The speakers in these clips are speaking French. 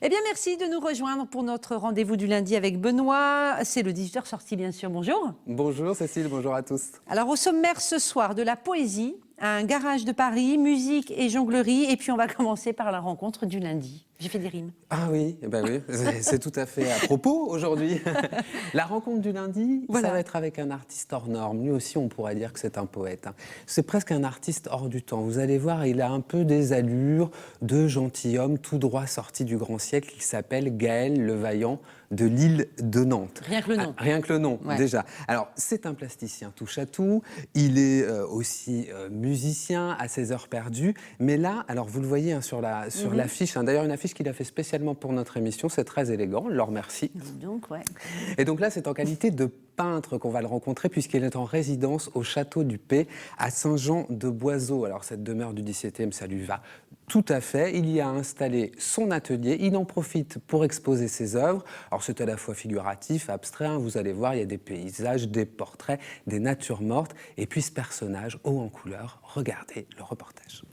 Eh bien, merci de nous rejoindre pour notre rendez-vous du lundi avec Benoît. C'est le 18h sorti, bien sûr. Bonjour. Bonjour Cécile, bonjour à tous. Alors, au sommaire ce soir, de la poésie, un garage de Paris, musique et jonglerie. Et puis, on va commencer par la rencontre du lundi. J'ai fait des rimes. Ah oui, eh ben oui, c'est tout à fait à propos aujourd'hui. La rencontre du lundi, Voilà. ça va être avec un artiste hors norme. Lui aussi, on pourrait dire que c'est un poète. C'est presque un artiste hors du temps. Vous allez voir, il a un peu des allures de gentilhomme tout droit sorti du grand siècle. Il s'appelle Gaël Le Vaillant de l'île de Nantes. Rien que le nom. Rien que le nom, Ouais. déjà. Alors, c'est un plasticien touche à tout. Il est aussi musicien à ses heures perdues. Mais là, alors vous le voyez hein, sur l'affiche, hein, d'ailleurs une affiche qu'il a fait spécialement pour notre émission, c'est très élégant, on le remercie. Dis donc, ouais. Et donc là, c'est en qualité de peintre qu'on va le rencontrer puisqu'il est en résidence au Château du Pé à Saint-Jean-de-Boiseau. Alors cette demeure du XVIIe, ça lui va tout à fait. Il y a installé son atelier, il en profite pour exposer ses œuvres. Alors c'est à la fois figuratif, abstrait, hein. Vous allez voir, il y a des paysages, des portraits, des natures mortes et puis ce personnage haut en couleur. Regardez le reportage.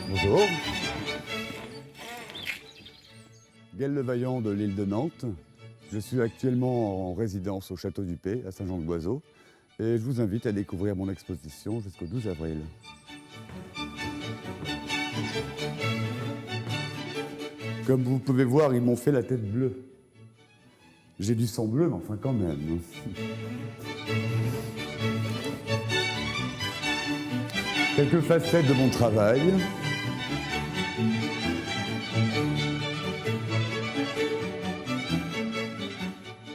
Bonjour. Gaël Le Vaillant de l'île de Nantes. Je suis actuellement en résidence au Château du Pé, à Saint-Jean-de-Boiseau. Et je vous invite à découvrir mon exposition jusqu'au 12 avril. Comme vous pouvez voir, ils m'ont fait la tête bleue. J'ai du sang bleu, mais enfin quand même. Quelques facettes de mon travail.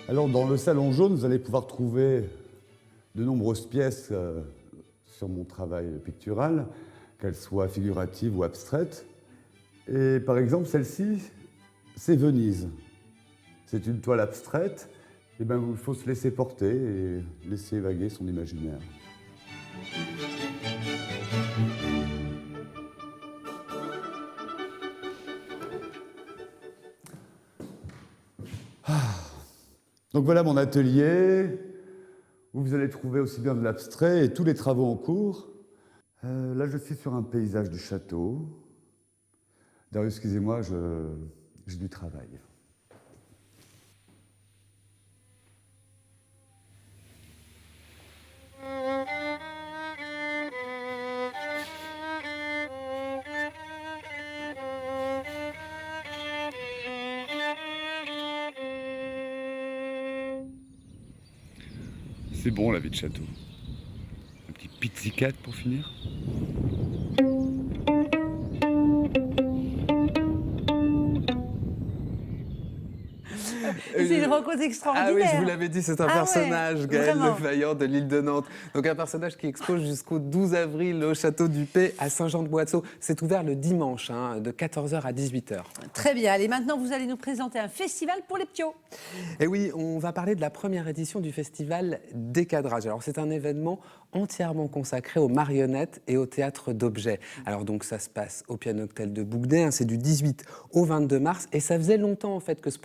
Alors, dans le salon jaune, vous allez pouvoir trouver de nombreuses pièces sur mon travail pictural, qu'elles soient figuratives ou abstraites. Et par exemple, celle-ci, c'est Venise. C'est une toile abstraite. Et bien, il faut se laisser porter et laisser évaguer son imaginaire. Donc voilà mon atelier, où vous allez trouver aussi bien de l'abstrait et tous les travaux en cours. Là, je suis sur un paysage du château. D'ailleurs, excusez-moi, j'ai du travail. C'est bon la vie de château. Un petit pizzicat pour finir. C'est une rencontre extraordinaire. Ah oui, je vous l'avais dit, c'est un personnage, ouais, Gaël vraiment. Le Vaillant de l'île de Nantes. Donc un personnage qui expose jusqu'au 12 avril au Château du Pé à Saint-Jean-de-Boiseau. C'est ouvert le dimanche, hein, de 14h à 18h. Très bien. Allez, maintenant, vous allez nous présenter un festival pour les ptios. Et oui, on va parler de la première édition du festival Décadrage. Alors c'est un événement entièrement consacré aux marionnettes et au théâtre d'objets. Alors donc ça se passe au Pianochtel de Bouguenais, hein, c'est du 18 au 22 mars et ça faisait longtemps en fait que ce